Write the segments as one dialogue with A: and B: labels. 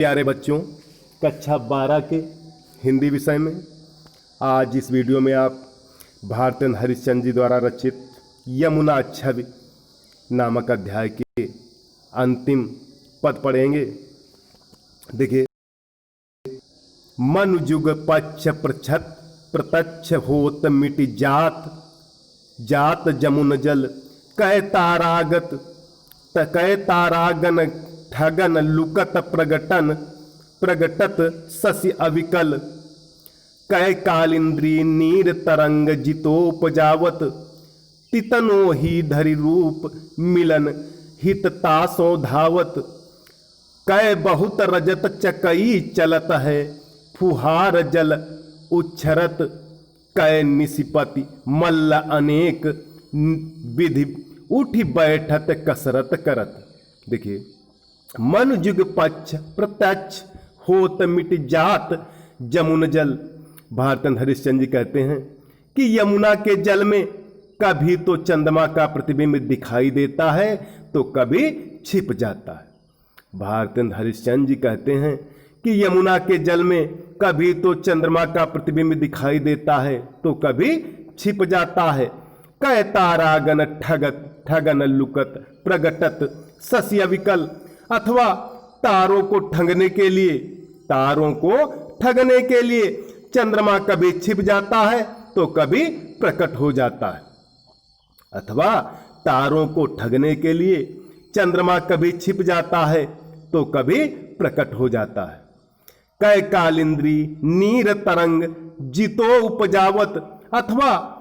A: प्यारे बच्चों, कक्षा 12 के हिंदी विषय में आज इस वीडियो में आप भारतेंद्र हरिश्चंद्र जी द्वारा रचित यमुना छवि नामक अध्याय के अंतिम पद पढ़ेंगे। देखिए, मनु जुग पक्ष प्रछत प्रत्यक्ष होत मिटि जात, जात जमुन जल कै तारागत कै तारागन ठगन लुकत प्रगटन प्रगटत शशि अविकल, कै कालिंद्री नीर तरंग जितोपजावत, तितनो ही धरि रूप मिलन हित तासो धावत, कै बहुत रजत चकई चलत है फुहार जल उच्छरत, कै निशिपति मल्ल अनेक विधि उठी बैठत कसरत करत। देखिए, मन जुग पक्ष प्रत्यक्ष होत मिट जात जमुन जल। भारतेंद्र हरिश्चंद्र जी कहते हैं कि यमुना के जल में कभी तो चंद्रमा का प्रतिबिंब दिखाई देता है तो कभी छिप जाता है। भारतेंद्र हरिश्चंद्र जी कहते हैं कि यमुना के जल में कभी तो चंद्रमा का प्रतिबिंब दिखाई देता है तो कभी छिप जाता है। कै तारागन ठगन लुकत प्रगटत शशि अविकल, अथवा तारों को ठगने के लिए चंद्रमा कभी छिप जाता है तो कभी प्रकट हो जाता है। अथवा तारों को ठगने के लिए चंद्रमा कभी छिप जाता है तो कभी प्रकट हो जाता है। कै कालिंद्री नीर तरंग जितो उपजावत, अथवा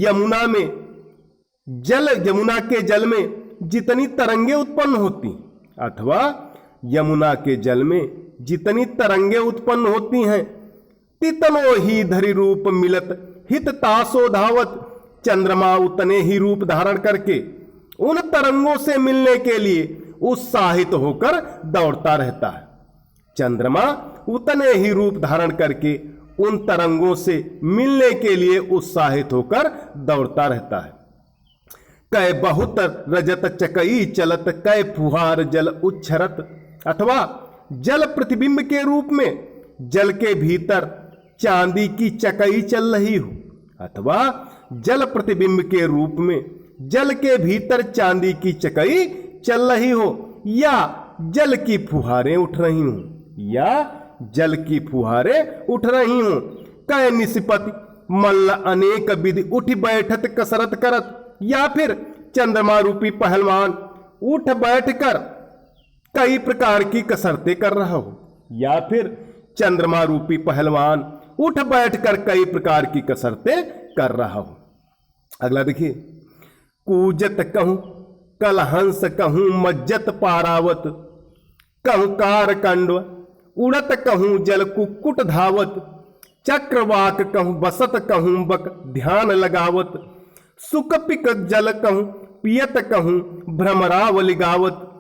A: यमुना के जल में जितनी तरंगे उत्पन्न होती, अथवा यमुना के जल में जितनी तरंगे उत्पन्न होती हैं, तितनो ही धरि रूप मिलत हित तासो धावत, चंद्रमा उतने ही रूप धारण करके उन तरंगों से मिलने के लिए उत्साहित होकर दौड़ता रहता है। चंद्रमा उतने ही रूप धारण करके उन तरंगों से मिलने के लिए उत्साहित होकर दौड़ता रहता है। कै बहुत रजत चकई चलत कै फुहार जल उच्छरत, अथवा जल प्रतिबिंब के रूप में जल के भीतर चांदी की चकई चल रही हो, अथवा जल प्रतिबिंब के रूप में जल के भीतर चांदी की चकई चल रही हो, या जल की फुहारें उठ रही हो, कै निशिपति मल्ल अनेक विधि उठ बैठत कसरत करत, या फिर चंद्रमा रूपी पहलवान उठ बैठकर कई प्रकार की कसरतें कर रहा हो, या फिर चंद्रमा रूपी पहलवान उठ बैठकर कई प्रकार की कसरतें कर रहा हो। अगला देखिए, कूजत कहूं कलहंस कहूं मज्जत पारावत, कहूं कार कंड उड़त कहूं जल कुक्कुट धावत, चक्रवाक कहूं बसत कहूं बक ध्यान लगावत, सुकपिक जल कहूं पियत कहूं भ्रमरावलि गावत,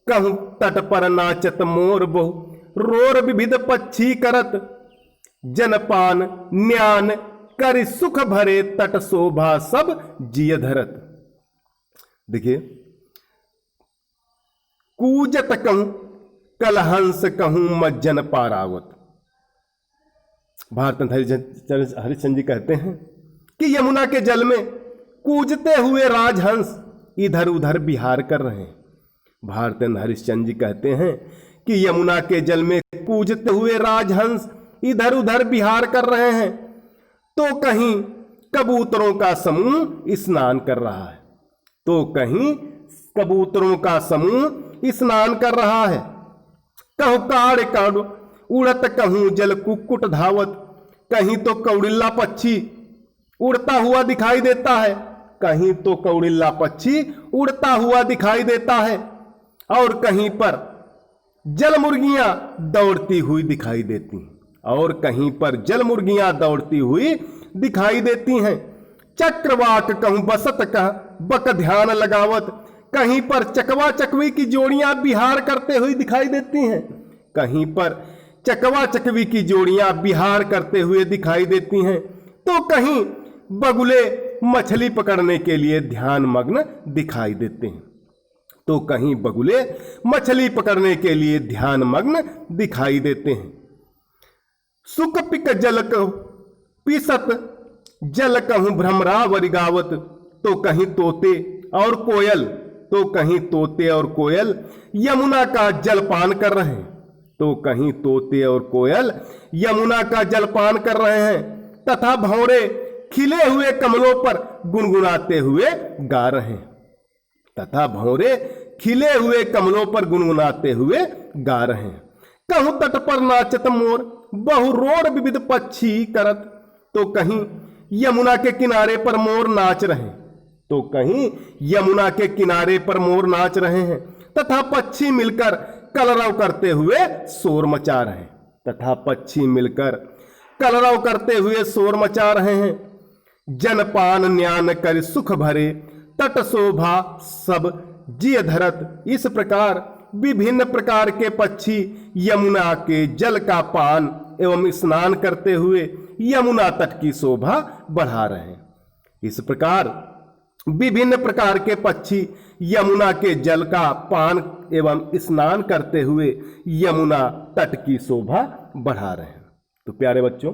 A: कहूं तट पर नाचत मोर बहु रोर विविध पक्षी करत, जनपान न्यान करि सुख भरे तट शोभा सब जिय धरत। देखिए, कूजत कहूं कलहंस कहूं मज्जन पारावत। भारतेंद्र हरिश्चंद्र जी कहते हैं कि यमुना के जल में कूजते हुए राजहंस इधर उधर विहार कर रहे हैं। भारतेंद्र हरिश्चंद्र जी कहते हैं कि यमुना के जल में कूजते हुए राजहंस इधर उधर विहार कर रहे हैं, तो कहीं कबूतरों का समूह स्नान कर रहा है, कहूं काड़ काड़ उड़त कहूं जल कुक्कुट धावत, कहीं तो कौड़िल्ला पक्षी उड़ता हुआ दिखाई देता है, और कहीं पर जल मुर्गियां दौड़ती हुई दिखाई देती हैं, चक्रवाक कहूं बसत कह बक ध्यान लगावत, कहीं पर चकवा चकवी की जोड़ियां विहार करते हुए दिखाई देती हैं, तो कहीं बगुले मछली पकड़ने के लिए ध्यान मग्न दिखाई देते हैं। तो कहीं बगुले मछली पकड़ने के लिए ध्यान मग्न दिखाई देते हैं। सुख पिक जल पिसत जल कहूं भ्रमरावरि गावत, तो कहीं तोते और कोयल, तो कहीं तोते और कोयल यमुना का जलपान कर रहे हैं, तो कहीं तोते और कोयल यमुना का जलपान कर रहे हैं, तथा भंवरे खिले हुए कमलों पर गुनगुनाते हुए गा रहे हैं, तथा भंवरे खिले हुए कमलों पर गुनगुनाते हुए गा रहे हैं। कहूं तट पर नाचत मोर बहुरोड़ विविध पक्षी करत, तो कहीं यमुना के किनारे पर मोर नाच रहे हैं, तो कहीं यमुना के किनारे पर मोर नाच रहे हैं, तथा पक्षी मिलकर कलरव करते हुए शोर मचा रहे हैं, तथा पक्षी मिलकर कलरव करते हुए शोर मचा रहे हैं। जनपान न्यान कर सुख भरे तट शोभा सब जिय धरत, इस प्रकार विभिन्न प्रकार के पक्षी यमुना के जल का पान एवं स्नान करते हुए यमुना तट की शोभा बढ़ा रहे हैं। इस प्रकार विभिन्न प्रकार के पक्षी यमुना के जल का पान एवं स्नान करते हुए यमुना तट की शोभा बढ़ा रहे हैं। तो प्यारे बच्चों,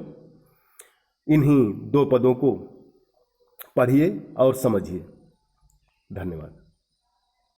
A: इन्हीं दो पदों को पढ़िए और समझिए। धन्यवाद।